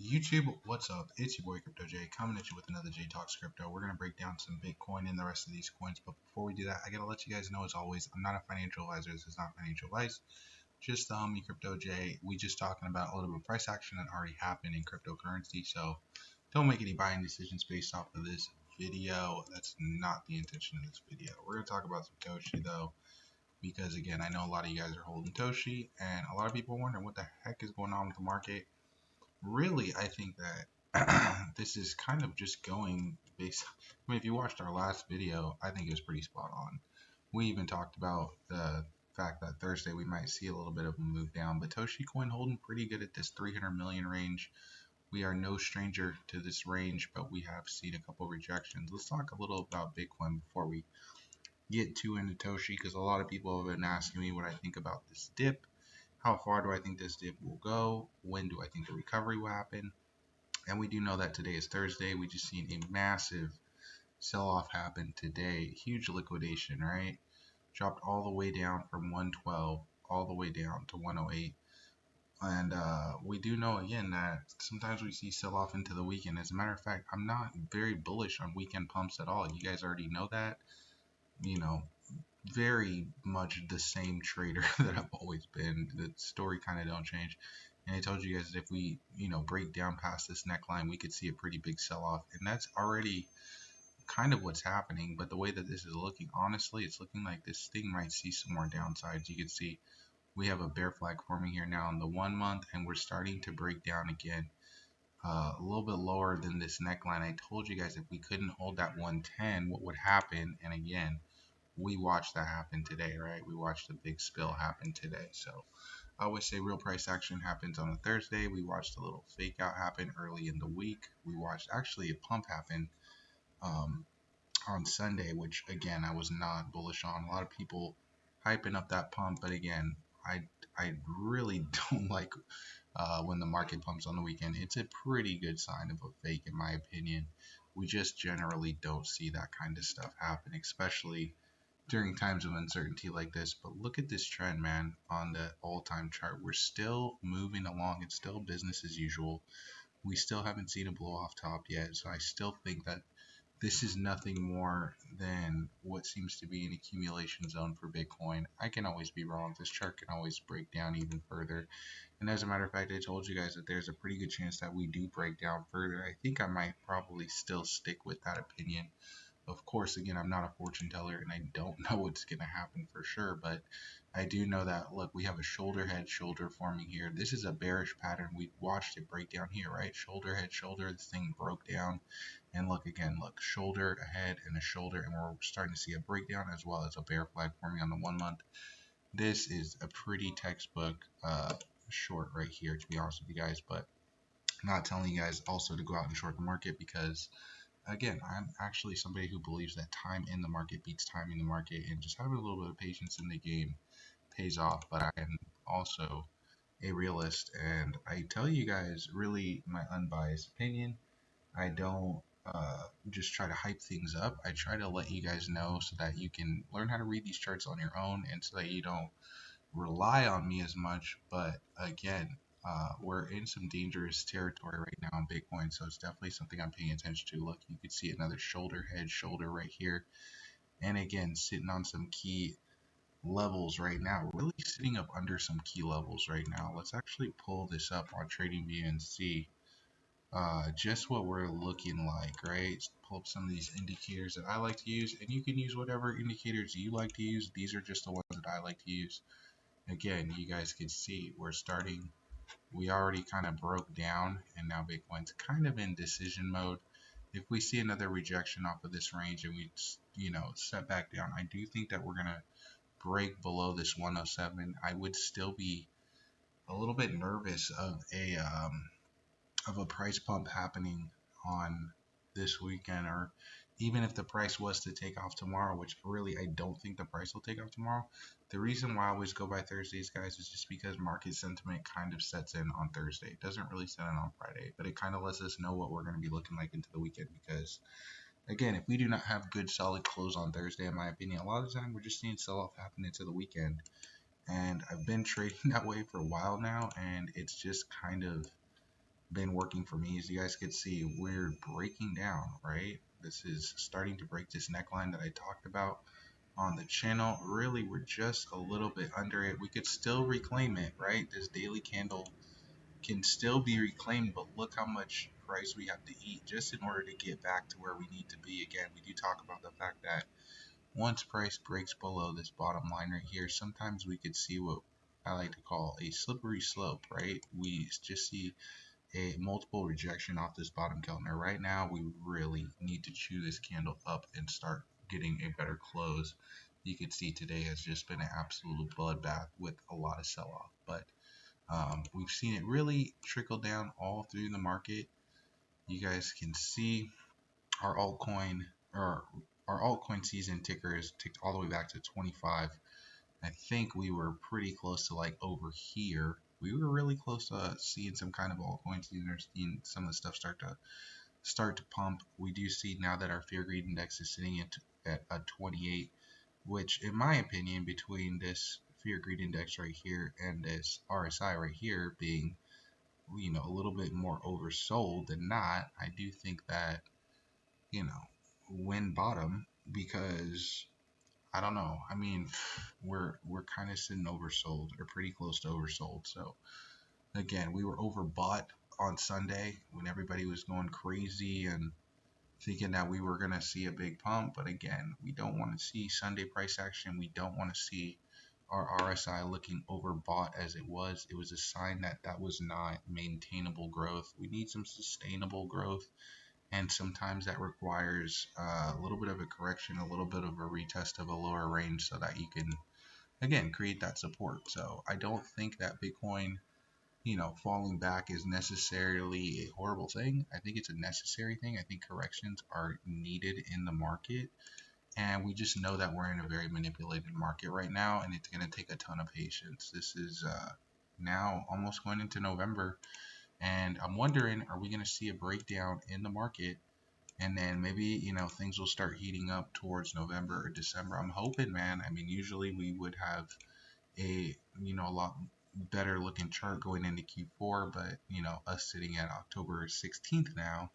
YouTube, what's up? It's your boy Crypto J coming at you with another J Talks Crypto. We're gonna break down some Bitcoin and the rest of these coins, but before we do that, I gotta let you guys know, as always, I'm not a financial advisor. This is not financial advice. Just the homie Crypto J. We just talking about a little bit of price action that already happened in cryptocurrency. So don't make any buying decisions based off of this video. That's not the intention of this video. We're gonna talk about some Toshi though, because again, I know a lot of you guys are holding Toshi, and a lot of people are wondering what the heck is going on with the market. Really, I think that this is kind of just going based. I mean, if you watched our last video, I think it was pretty spot on. We even talked about the fact that Thursday we might see a little bit of a move down, but Toshi coin holding pretty good at this 300 million range. We are no stranger to this range, but we have seen a couple rejections. Let's talk a little about Bitcoin before we get too into Toshi, because a lot of people have been asking me what I think about this dip. How far do I think this dip will go? When do I think the recovery will happen? And we do know that today is Thursday. We just seen a massive sell-off happen today. Huge liquidation, right? Dropped all the way down from 112 all the way down to 108. And we do know again that sometimes we see sell-off into the weekend. As a matter of fact, I'm not very bullish on weekend pumps at all. You guys already know that. You know, very much the same trader that I've always been. The story kind of don't change. And I told you guys that if we, break down past this neckline, we could see a pretty big sell-off. And that's already kind of what's happening. But the way that this is looking, honestly, it's looking like this thing might see some more downsides. You can see we have a bear flag forming here now in the 1 month, and we're starting to break down again. A little bit lower than this neckline. I told you guys if we couldn't hold that 110, what would happen? And again, we watched that happen today, right? We watched a big spill happen today. So I always say real price action happens on a Thursday. We watched a little fake out happen early in the week. We watched actually a pump happen um, on Sunday, which again I was not bullish on. A lot of people hyping up that pump, but again, I really don't like when the market pumps on the weekend. It's a pretty good sign of a fake, in my opinion. We just generally don't see that kind of stuff happen, especially during times of uncertainty like this. But look at this trend, man, on the all-time chart. We're still moving along. It's still business as usual. We still haven't seen a blow off top yet. So I still think that this is nothing more than what seems to be an accumulation zone for Bitcoin. I can always be wrong. This chart can always break down even further. And as a matter of fact, I told you guys that there's a pretty good chance that we do break down further. I think I might probably still stick with that opinion. Of course, again, I'm not a fortune teller and I don't know what's going to happen for sure, but I do know that, look, we have a shoulder head shoulder forming here. This is a bearish pattern. We watched it break down here, right? Shoulder head shoulder. This thing broke down. And look again, look, shoulder, a head, and a shoulder. And we're starting to see a breakdown as well as a bear flag forming on the 1 month. This is a pretty textbook short right here, to be honest with you guys, but I'm not telling you guys also to go out and short the market because again, I'm actually somebody who believes that time in the market beats time in the market, and just having a little bit of patience in the game pays off. But I am also a realist, and I tell you guys really my unbiased opinion. I don't just try to hype things up. I try to let you guys know so that you can learn how to read these charts on your own, and so that you don't rely on me as much. But again, we're in some dangerous territory right now in Bitcoin, so it's definitely something I'm paying attention to. Look, you can see another shoulder, head, shoulder right here, and again, sitting on some key levels right now. We're really sitting up under some key levels right now. Let's actually pull this up on TradingView and see just what we're looking like, right? Pull up some of these indicators that I like to use, and you can use whatever indicators you like to use. These are just the ones that I like to use. Again, you guys can see we already kind of broke down, and now Bitcoin's kind of in decision mode. If we see another rejection off of this range and we, set back down, I do think that we're going to break below this 107. I would still be a little bit nervous of a price pump happening on this weekend, or even if the price was to take off tomorrow, which really I don't think the price will take off tomorrow. The reason why I always go by Thursdays, guys, is just because market sentiment kind of sets in on Thursday. It doesn't really set in on Friday, but it kind of lets us know what we're going to be looking like into the weekend. Because again, if we do not have good solid close on Thursday, in my opinion, a lot of the time we're just seeing sell-off happen into the weekend. And I've been trading that way for a while now, and it's just kind of been working for me. As you guys can see, we're breaking down, right? This is starting to break this neckline that I talked about on the channel. Really, we're just a little bit under it. We could still reclaim it, right? This daily candle can still be reclaimed, but look how much price we have to eat just in order to get back to where we need to be. Again, we do talk about the fact that once price breaks below this bottom line right here, sometimes we could see what I like to call a slippery slope, right? We just see a multiple rejection off this bottom counter. Right now, we really need to chew this candle up and start getting a better close. You can see today has just been an absolute bloodbath with a lot of sell-off, but we've seen it really trickle down all through the market. You guys can see our altcoin or our altcoin season ticker is ticked all the way back to 25. I think we were pretty close to like over here. We were really close to seeing some kind of altcoin season or seeing some of the stuff start to pump. We do see now that our fear greed index is sitting at a 28, which in my opinion, between this fear greed index right here and this RSI right here being a little bit more oversold than not, I do think that win bottom, because I don't know. I mean, we're kind of sitting oversold or pretty close to oversold. So again, we were overbought on Sunday when everybody was going crazy and thinking that we were gonna see a big pump. But again, we don't want to see Sunday price action. We don't want to see our RSI looking overbought as it was. It was a sign that that was not maintainable growth. We need some sustainable growth, and sometimes that requires a little bit of a correction, a little bit of a retest of a lower range so that you can again create that support. So I don't think that Bitcoin falling back is necessarily a horrible thing. I think it's a necessary thing. I think corrections are needed in the market, and we just know that we're in a very manipulated market right now, and it's going to take a ton of patience. This is now almost going into November, and I'm wondering, are we going to see a breakdown in the market? And then maybe, things will start heating up towards November or December. I'm hoping, man. I mean, usually we would have a lot better looking chart going into Q4, but, us sitting at October 16th now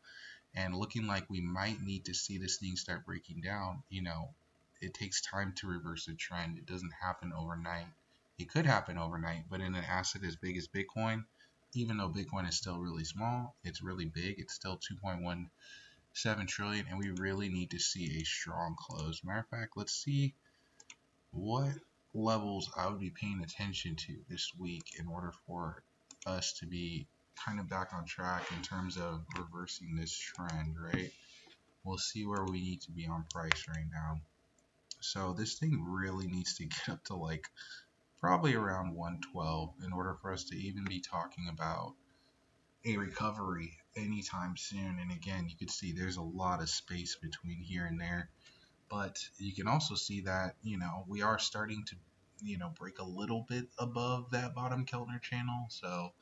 and looking like we might need to see this thing start breaking down, it takes time to reverse a trend. It doesn't happen overnight. It could happen overnight, but in an asset as big as Bitcoin, even though Bitcoin is still really small, it's really big. It's still 2.17 trillion, and we really need to see a strong close. Matter of fact, let's see what levels I would be paying attention to this week in order for us to be kind of back on track in terms of reversing this trend, right? We'll see where we need to be on price right now. So this thing really needs to get up to like probably around 112 in order for us to even be talking about a recovery anytime soon. And again, you can see there's a lot of space between here and there, but you can also see that we are starting to break a little bit above that bottom Keltner channel. So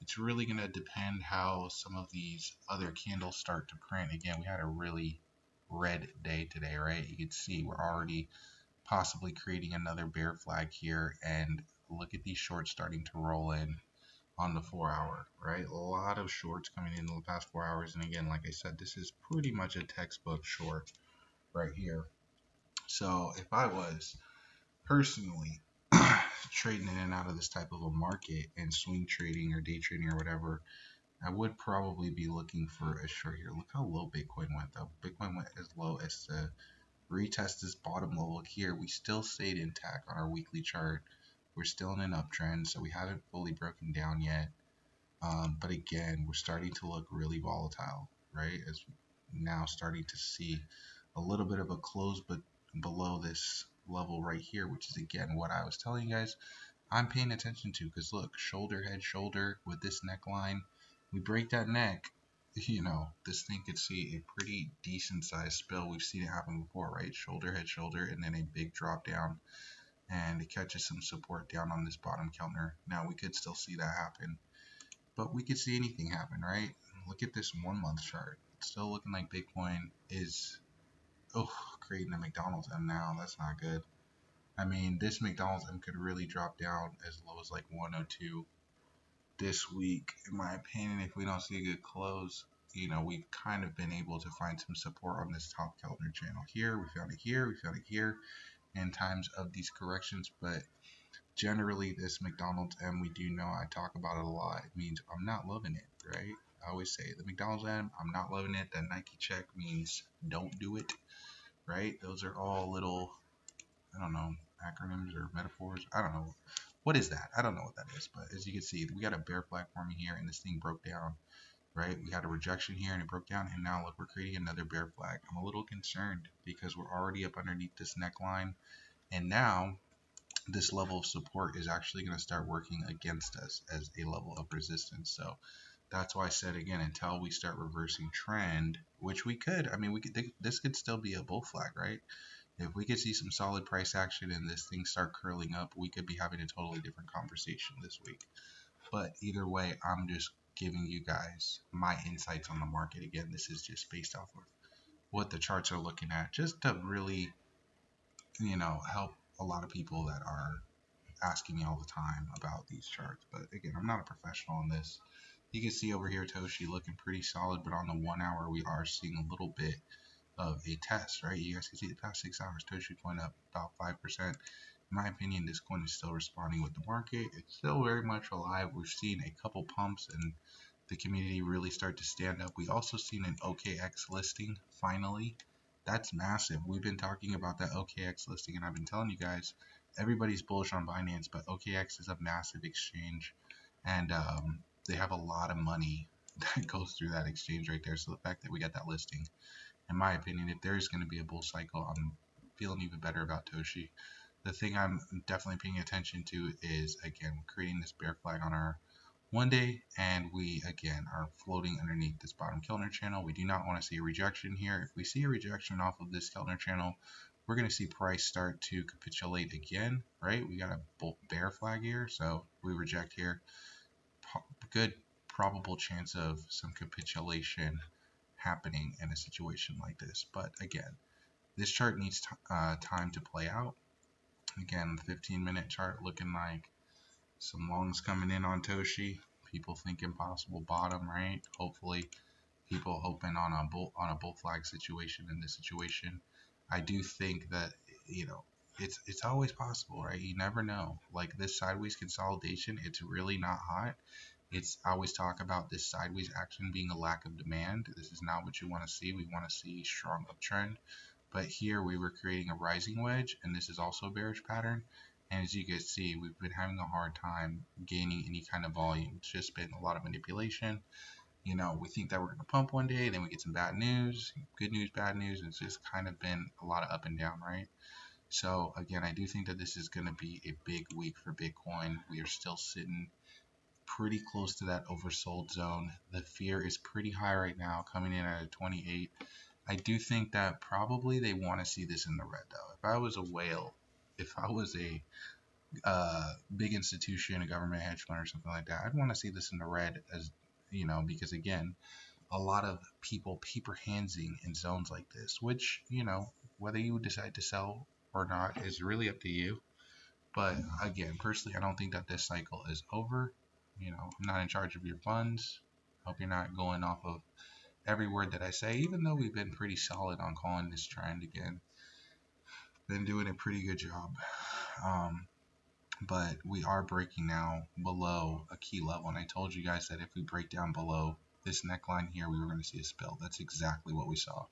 it's really going to depend how some of these other candles start to print. Again, we had a really red day today, right? You can see we're already possibly creating another bear flag here, and look at these shorts starting to roll in on the 4 hour, right? A lot of shorts coming in the past 4 hours. And again, like I said, this is pretty much a textbook short right here. So if I was personally trading in and out of this type of a market and swing trading or day trading or whatever, I would probably be looking for a short here. Look how low Bitcoin went though. Bitcoin went as low as to retest this bottom level here. We still stayed intact on our weekly chart. We're still in an uptrend, so we haven't fully broken down yet. But again, we're starting to look really volatile, right? As now starting to see a little bit of a close, but below this level right here, which is again what I was telling you guys I'm paying attention to. Because look, shoulder, head, shoulder with this neckline, we break that neck, this thing could see a pretty decent sized spill. We've seen it happen before, right? Shoulder, head, shoulder, and then a big drop down, and it catches some support down on this bottom counter. Now we could still see that happen, but we could see anything happen, right? Look at this 1 month chart. It's still looking like Bitcoin is creating a McDonald's M now. That's not good. I mean, this McDonald's M could really drop down as low as like 102. this week, in my opinion, if we don't see a good close, we've kind of been able to find some support on this top Keltner channel here. We found it here, we found it here in times of these corrections, but generally this McDonald's M, we do know, I talk about it a lot, it means I'm not loving it, right? I always say the McDonald's M, I'm not loving it. The Nike check means don't do it, right? Those are all little, I don't know, acronyms or metaphors. I don't know. What is that? I don't know what that is, but as you can see, we got a bear flag forming here, and this thing broke down, right? We had a rejection here, and it broke down, and now look, we're creating another bear flag. I'm a little concerned because we're already up underneath this neckline, and now this level of support is actually going to start working against us as a level of resistance. So that's why I said again, until we start reversing trend, which we could. I mean, this could still be a bull flag, right? If we could see some solid price action and this thing start curling up, we could be having a totally different conversation this week. But either way, I'm just giving you guys my insights on the market. Again, this is just based off of what the charts are looking at, just to really, help a lot of people that are asking me all the time about these charts. But again, I'm not a professional in this. You can see over here Toshi looking pretty solid, but on the 1 hour we are seeing a little bit of a test, right? You guys can see the past 6 hours Toshi going up about 5%. In my opinion, this coin is still responding with the market. It's still very much alive. We've seen a couple pumps and the community really start to stand up. We also seen an OKX listing finally. That's massive. We've been talking about that OKX listing, and I've been telling you guys, everybody's bullish on Binance, but OKX is a massive exchange, and they have a lot of money that goes through that exchange right there. So the fact that we got that listing, in my opinion, if there's going to be a bull cycle, I'm feeling even better about Toshi. The thing I'm definitely paying attention to is, again, creating this bear flag on our 1 day, and we again are floating underneath this bottom Keltner channel. We do not want to see a rejection here. If we see a rejection off of this Keltner channel, we're going to see price start to capitulate again, right? We got a bear flag here, so we reject here. Good probable chance of some capitulation happening in a situation like this. But again, this chart needs time to play out. Again, the 15-minute chart looking like some longs coming in on Toshi. People thinking possible bottom, right? Hopefully, people hoping on a bull flag situation in this situation. I do think that it's always possible, right? You never know. Like this sideways consolidation, it's really not hot. I always talk about this sideways action being a lack of demand. This is not what you want to see. We want to see strong uptrend. But here we were creating a rising wedge, and this is also a bearish pattern. And as you can see, we've been having a hard time gaining any kind of volume. It's just been a lot of manipulation. We think that we're going to pump one day, then we get some bad news, good news, bad news. It's just kind of been a lot of up and down, right? So again, I do think that this is going to be a big week for Bitcoin. We are still sitting pretty close to that oversold zone. The fear is pretty high right now, coming in at a 28. I do think that probably they want to see this in the red, though. If I was a whale, if I was a big institution, a government hedge fund or something like that, I'd want to see this in the red, as because again, a lot of people paper handsing in zones like this, which whether you decide to sell or not is really up to you. But again, personally, I don't think that this cycle is over. I'm not in charge of your funds. Hope you're not going off of every word that I say, even though we've been pretty solid on calling this trend again. Been doing a pretty good job. But we are breaking now below a key level, and I told you guys that if we break down below this neckline here, we were going to see a spill. That's exactly what we saw.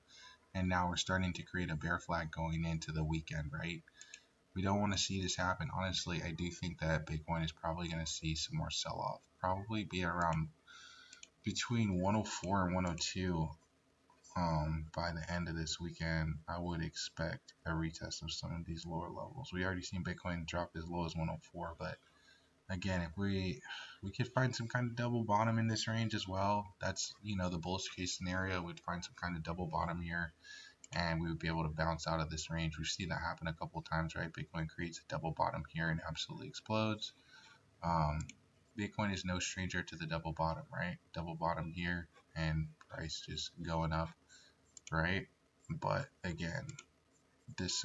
And now we're starting to create a bear flag going into the weekend, right? We don't want to see this happen. Honestly, I do think that Bitcoin is probably going to see some more sell-off. Probably be around between 104 and 102 by the end of this weekend. I would expect a retest of some of these lower levels. We already seen Bitcoin drop as low as 104, but again, if we could find some kind of double bottom in this range as well. That's the bullish case scenario. We'd find some kind of double bottom here, and we would be able to bounce out of this range. We've seen that happen a couple of times, right? Bitcoin creates a double bottom here and absolutely explodes. Bitcoin is no stranger to the double bottom, right? Double bottom here and price just going up, right? But again, this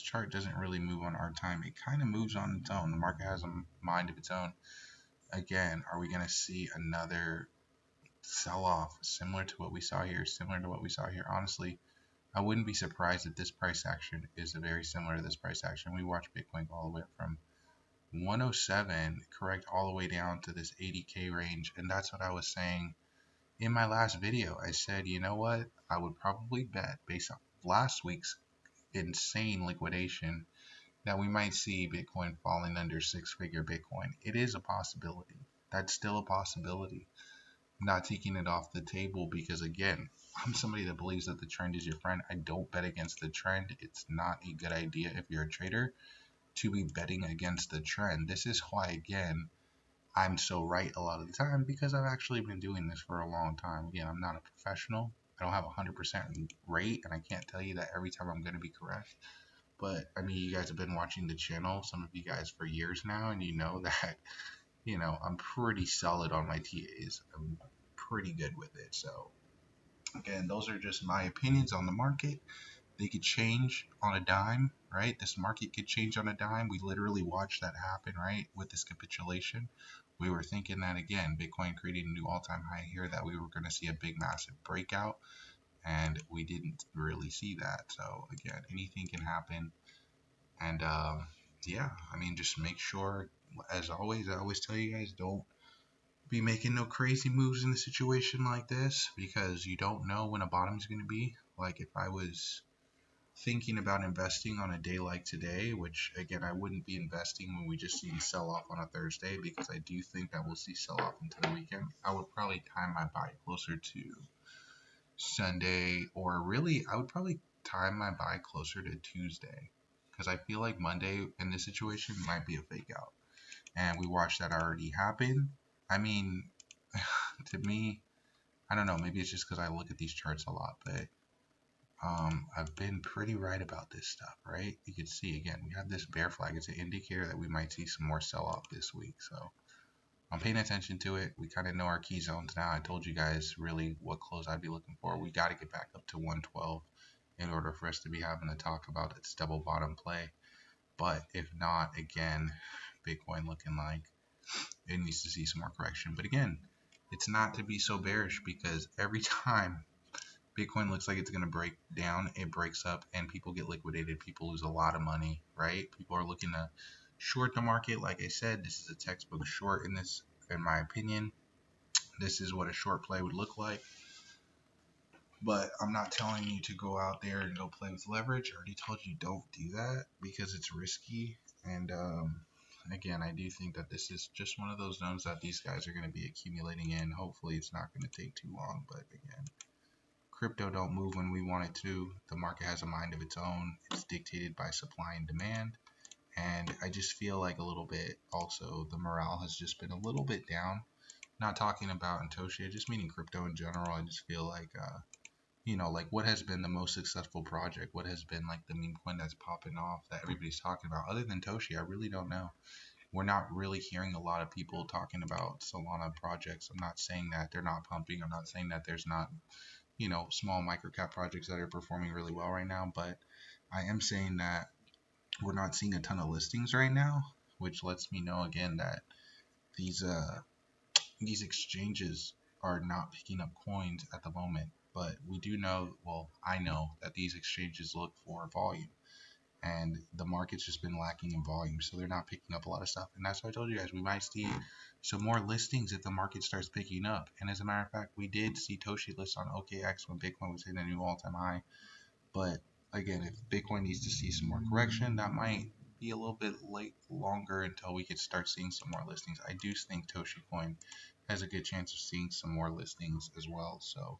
chart doesn't really move on our time. It kind of moves on its own. The market has a mind of its own. again, are we going to see another sell off similar to what we saw here? Similar to what we saw here? Honestly, I wouldn't be surprised if this price action is very similar to this price action. We watched Bitcoin go all the way from 107, correct, all the way down to this 80K range. And that's what I was saying in my last video. I said, you know what? I would probably bet, based on last week's insane liquidation, that we might see Bitcoin falling under six-figure Bitcoin. It is a possibility. That's still a possibility. I'm not taking it off the table because, again, I'm somebody that believes that the trend is your friend. I don't bet against the trend. It's not a good idea if you're a trader to be betting against the trend. This is why, again, I'm so right a lot of the time, because I've actually been doing this for a long time. Again, I'm not a professional. I don't have a 100% rate, and I can't tell you that every time I'm going to be correct. But I mean, you guys have been watching the channel, some of you guys, for years now, and you know that, I'm pretty solid on my TAs. I'm pretty good with it. So, again, those are just my opinions on the market. They could change on a dime, right? This market could change on a dime. We literally watched that happen, right? With this capitulation. We were thinking that, again, Bitcoin created a new all-time high here, that we were going to see a big, massive breakout, and we didn't really see that. So, again, anything can happen. And yeah, I mean, just make sure, as always, I always tell you guys, don't be making no crazy moves in a situation like this, because you don't know when a bottom is going to be. Like, if I was thinking about investing on a day like today, which, again, I wouldn't be investing when we just see sell off on a Thursday, because I do think that we'll see sell off into the weekend. I would probably time my buy closer to Sunday, or really, I would probably time my buy closer to Tuesday, because I feel like Monday in this situation might be a fake out. And we watched that already happen. I mean, to me, I don't know, maybe it's just because I look at these charts a lot, but I've been pretty right about this stuff, right? You can see, again, we have this bear flag. It's an indicator that we might see some more sell-off this week. So I'm paying attention to it. We kind of know our key zones now. I told you guys really what close I'd be looking for. We got to get back up to 112 in order for us to be having to talk about its double bottom play. But if not, again, Bitcoin looking like it needs to see some more correction. But again, it's not to be so bearish, because every time Bitcoin looks like it's going to break down, it breaks up, and people get liquidated. People lose a lot of money, right? People are looking to short the market. Like I said, this is a textbook short in my opinion. This is what a short play would look like. But I'm not telling you to go out there and go play with leverage. I already told you don't do that, because it's risky. And again, I do think that this is just one of those zones that these guys are going to be accumulating in. Hopefully it's not going to take too long. But again, crypto don't move when we want it to. The market has a mind of its own. It's dictated by supply and demand. And I just feel like a little bit also the morale has just been a little bit down. Not talking about in Toshi, just meaning crypto in general. I just feel like like, what has been the most successful project? What has been like the meme coin that's popping off that everybody's talking about? Other than Toshi, I really don't know. We're not really hearing a lot of people talking about Solana projects. I'm not saying that they're not pumping. I'm not saying that there's not, small microcap projects that are performing really well right now. But I am saying that we're not seeing a ton of listings right now, which lets me know, again, that these these exchanges are not picking up coins at the moment. But we do know, well, I know that these exchanges look for volume, and the market's just been lacking in volume, so they're not picking up a lot of stuff. And that's why I told you guys we might see some more listings if the market starts picking up. And as a matter of fact, we did see Toshi list on OKX when Bitcoin was hitting a new all-time high. But again, if Bitcoin needs to see some more correction, that might be a little bit longer until we could start seeing some more listings. I do think Toshi Coin has a good chance of seeing some more listings as well. So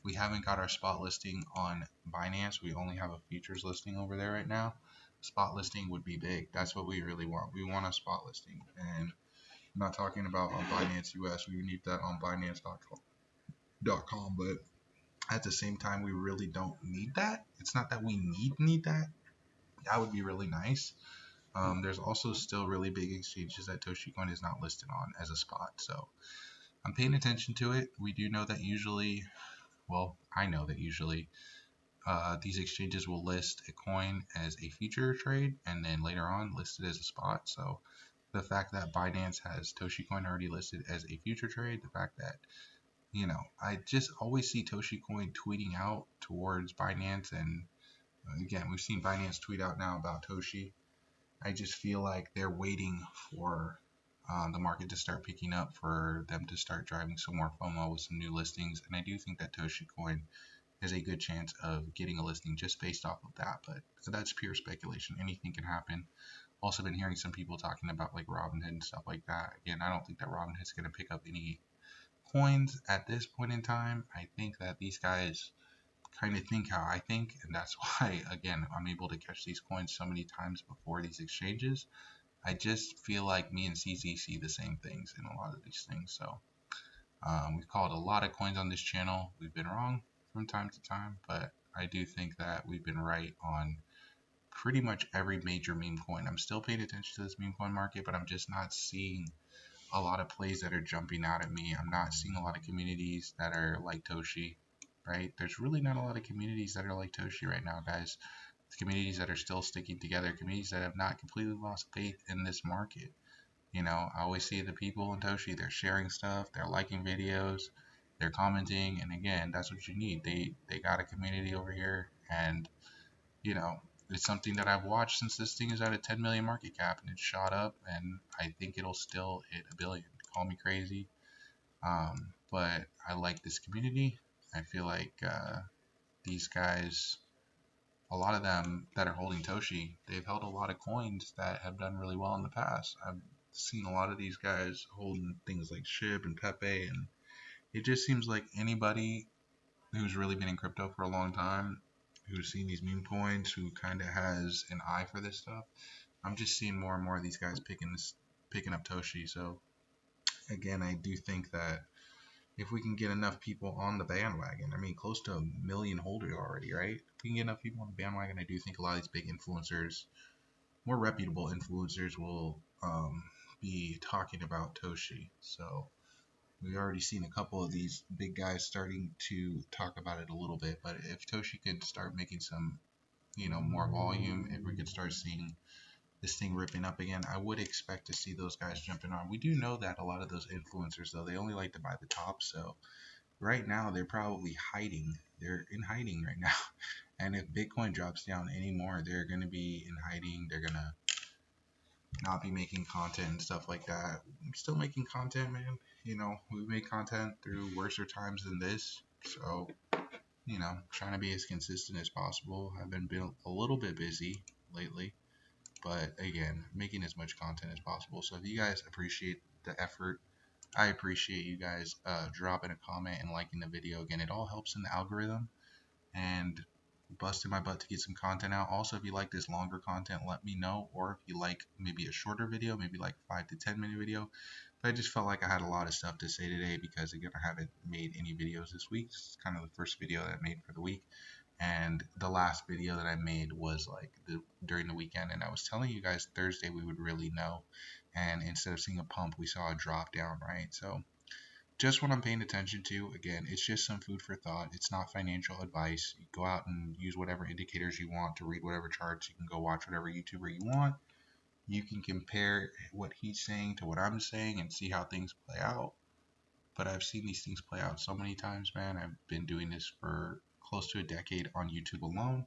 we haven't got our spot listing on Binance. We only have a futures listing over there right now. Spot listing would be big. That's what we really want. We want a spot listing. And I'm not talking about on Binance US. We need that on Binance.com. But at the same time, we really don't need that. It's not that we need that. That would be really nice. There's also still really big exchanges that Toshi Coin is not listed on as a spot. So I'm paying attention to it. We do know that usually, well, I know that usually these exchanges will list a coin as a future trade and then later on list it as a spot. So the fact that Binance has Toshi coin already listed as a future trade, the fact that, I just always see Toshi coin tweeting out towards Binance, and again, we've seen Binance tweet out now about Toshi. I just feel like they're waiting for the market to start picking up for them to start driving some more FOMO with some new listings, and I do think that Toshi coin has a good chance of getting a listing just based off of that, but that's pure speculation. Anything can happen. Also been hearing some people talking about like Robinhood and stuff like that. Again, I don't think that Robinhood's going to pick up any coins at this point in time. I think that these guys kind of think how I think, and that's why, again, I'm able to catch these coins so many times before these exchanges. I just feel like me and CZ see the same things in a lot of these things. So we've called a lot of coins on this channel. We've been wrong from time to time, but I do think that we've been right on pretty much every major meme coin. I'm still paying attention to this meme coin market, but I'm just not seeing a lot of plays that are jumping out at me. I'm not seeing a lot of communities that are like Toshi, right? There's really not a lot of communities that are like Toshi right now, guys. It's communities that are still sticking together, communities that have not completely lost faith in this market. I always see the people in Toshi, they're sharing stuff, they're liking videos, they're commenting, and again, that's what you need. They got a community over here, and you know, it's something that I've watched since this thing is at a 10 million market cap and it shot up, and I think it'll still hit a billion. Call me crazy, but I like this community. I feel like these guys, a lot of them that are holding Toshi, they've held a lot of coins that have done really well in the past. I've seen a lot of these guys holding things like SHIB and Pepe, and it just seems like anybody who's really been in crypto for a long time, who's seen these meme coins, who kind of has an eye for this stuff. I'm just seeing more and more of these guys picking up Toshi. So again, I do think that if we can get enough people on the bandwagon, I mean, close to a million holders already, right? If we can get enough people on the bandwagon, I do think a lot of these big influencers, more reputable influencers, will be talking about Toshi. So we've already seen a couple of these big guys starting to talk about it a little bit. But if Toshi could start making some, more volume, if we could start seeing this thing ripping up again, I would expect to see those guys jumping on. We do know that a lot of those influencers, though, they only like to buy the top. So right now they're probably hiding. They're in hiding right now. And if Bitcoin drops down anymore, they're going to be in hiding. They're going to not be making content and stuff like that. I'm still making content, man. We've made content through worser times than this. So, trying to be as consistent as possible. I've been a little bit busy lately, but again, making as much content as possible. So if you guys appreciate the effort, I appreciate you guys dropping a comment and liking the video. Again, it all helps in the algorithm and busting my butt to get some content out. Also, if you like this longer content, let me know. Or if you like maybe a shorter video, maybe like 5 to 10 minute video. But I just felt like I had a lot of stuff to say today because again, I haven't made any videos this week. This is kind of the first video that I made for the week. And the last video that I made was like during the weekend, and I was telling you guys Thursday we would really know, and instead of seeing a pump, we saw a drop down, right? So just what I'm paying attention to. Again, it's just some food for thought. It's not financial advice. You go out and use whatever indicators you want to read whatever charts. You can go watch whatever YouTuber you want. You can compare what he's saying to what I'm saying and see how things play out. But I've seen these things play out so many times, man. I've been doing this for close to a decade on YouTube alone,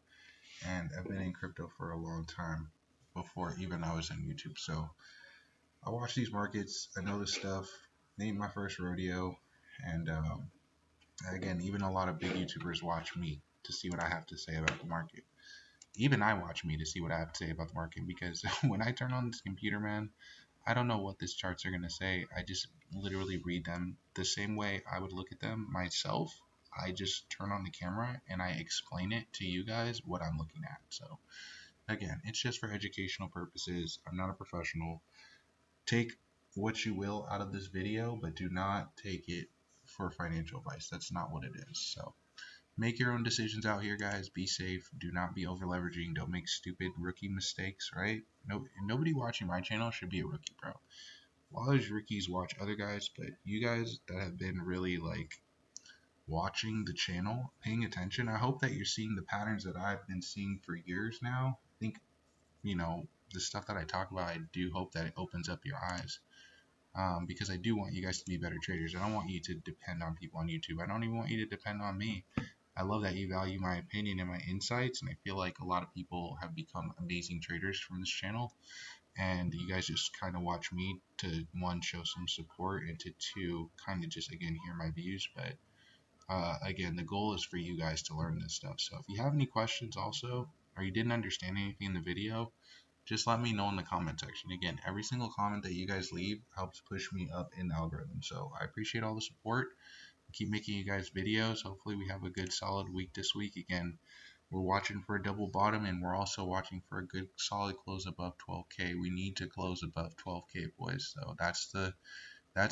and I've been in crypto for a long time before even I was on YouTube. So I watch these markets. I know this stuff. It ain't my first rodeo, and again, even a lot of big YouTubers watch me to see what I have to say about the market. Even I watch me to see what I have to say about the market because when I turn on this computer, man, I don't know what these charts are going to say. I just literally read them the same way I would look at them myself. I just turn on the camera and I explain it to you guys what I'm looking at. So, again, it's just for educational purposes. I'm not a professional. Take what you will out of this video, but do not take it for financial advice. That's not what it is. So, make your own decisions out here, guys. Be safe. Do not be over leveraging. Don't make stupid rookie mistakes, right? No, nobody watching my channel should be a rookie, bro. A lot of these rookies watch other guys, but you guys that have been really like watching the channel, paying attention, I hope that you're seeing the patterns that I've been seeing for years now. I think, the stuff that I talk about, I do hope that it opens up your eyes. Because I do want you guys to be better traders. I don't want you to depend on people on YouTube. I don't even want you to depend on me. I love that you value my opinion and my insights, and I feel like a lot of people have become amazing traders from this channel. And you guys just kind of watch me to, one, show some support, and to two, kind of just, again, hear my views. But again, the goal is for you guys to learn this stuff. So if you have any questions also, or you didn't understand anything in the video, just let me know in the comment section. Again, every single comment that you guys leave helps push me up in the algorithm. So I appreciate all the support. Keep making you guys videos. Hopefully we have a good solid week this week. Again, we're watching for a double bottom, and we're also watching for a good solid close above 12K. We need to close above 12K, boys. So that's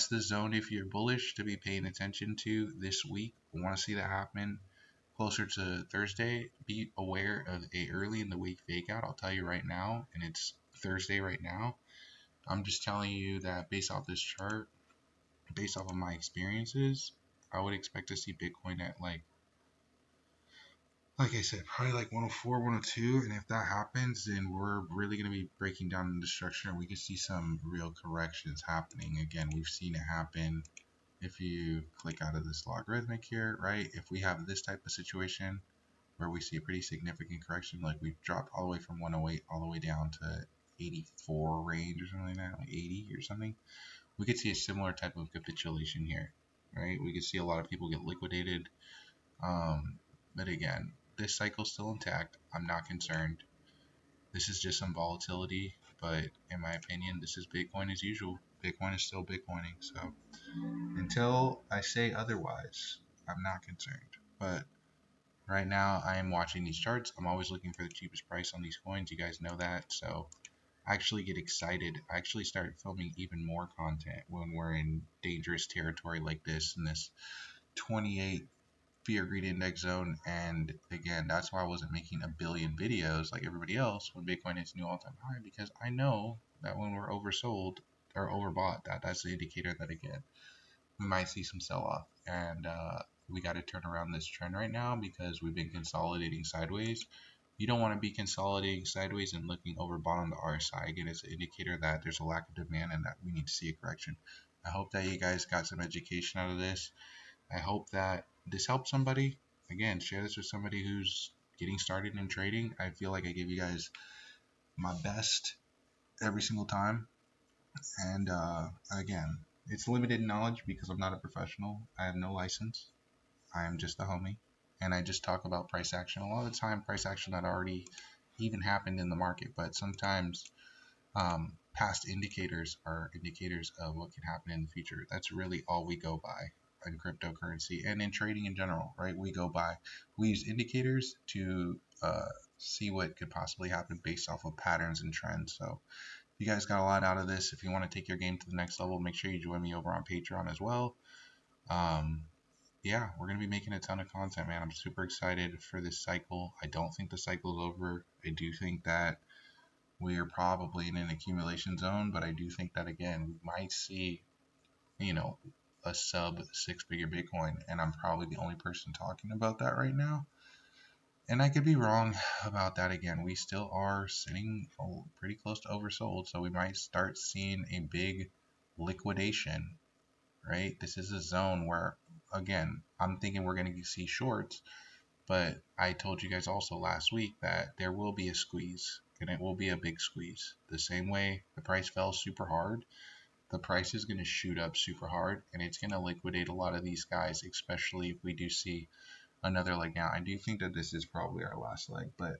the zone, if you're bullish, to be paying attention to this week. We want to see that happen closer to Thursday. Be aware of a early in the week fake out. I'll tell you right now, and it's Thursday right now. I'm just telling you that based off this chart, based off of my experiences, I would expect to see Bitcoin at like I said, probably like 104, 102. And if that happens, then we're really going to be breaking down into structure, and we could see some real corrections happening. Again, we've seen it happen. If you click out of this logarithmic here, right? If we have this type of situation where we see a pretty significant correction, like we've dropped all the way from 108 all the way down to 84 range or something like that, like 80 or something, we could see a similar type of capitulation here, right? We could see a lot of people get liquidated. But again, this cycle's still intact. I'm not concerned. This is just some volatility, but in my opinion, this is Bitcoin as usual. Bitcoin is still Bitcoining. So until I say otherwise, I'm not concerned. But right now, I am watching these charts. I'm always looking for the cheapest price on these coins. You guys know that. So I actually get excited. I actually start filming even more content when we're in dangerous territory like this, in this 28 fear greed index zone. And again, that's why I wasn't making a billion videos like everybody else when Bitcoin hits new all-time high, because I know that when we're oversold or overbought, that's the indicator that, again, we might see some sell-off. And we got to turn around this trend right now because we've been consolidating sideways. You don't want to be consolidating sideways and looking overbought on the RSI. Again, it's an indicator that there's a lack of demand and that we need to see a correction. I hope that you guys got some education out of this. I hope that this helps somebody. Again, share this with somebody who's getting started in trading. I feel like I give you guys my best every single time. And again, it's limited knowledge because I'm not a professional. I have no license. I am just a homie. And I just talk about price action. A lot of the time, price action that already even happened in the market. But sometimes past indicators are indicators of what can happen in the future. That's really all we go by in cryptocurrency and in trading in general, right? We use indicators to see what could possibly happen based off of patterns and trends. So you guys got a lot out of this. If you want to take your game to the next level, make sure you join me over on Patreon as well. Yeah, we're going to be making a ton of content, man. I'm super excited for this cycle. I don't think the cycle is over. I do think that we are probably in an accumulation zone, but I do think that, again, we might see, a sub six-figure Bitcoin, and I'm probably the only person talking about that right now. And I could be wrong about that. Again, we still are sitting pretty close to oversold, so we might start seeing a big liquidation, right? This is a zone where, again, I'm thinking we're going to see shorts, but I told you guys also last week that there will be a squeeze, and it will be a big squeeze. The same way the price fell super hard, the price is going to shoot up super hard, and it's going to liquidate a lot of these guys, especially if we do see another leg down. I do think that this is probably our last leg, but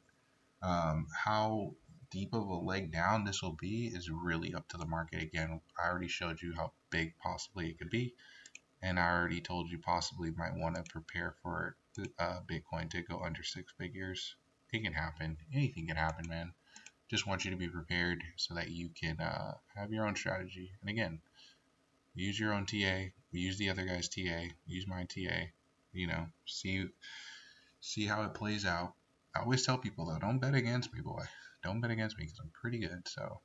how deep of a leg down this will be is really up to the market. Again, I already showed you how big possibly it could be, and I already told you possibly might want to prepare for Bitcoin to go under six figures. It can happen. Anything can happen, man. Just want you to be prepared so that you can have your own strategy. And again, use your own TA. Use the other guy's TA. Use my TA. See how it plays out. I always tell people though, don't bet against me, boy. Don't bet against me because I'm pretty good. So,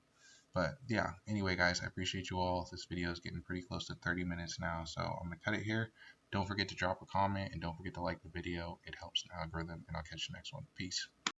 but yeah. Anyway, guys, I appreciate you all. This video is getting pretty close to 30 minutes now, so I'm gonna cut it here. Don't forget to drop a comment and don't forget to like the video. It helps the algorithm, and I'll catch you next one. Peace.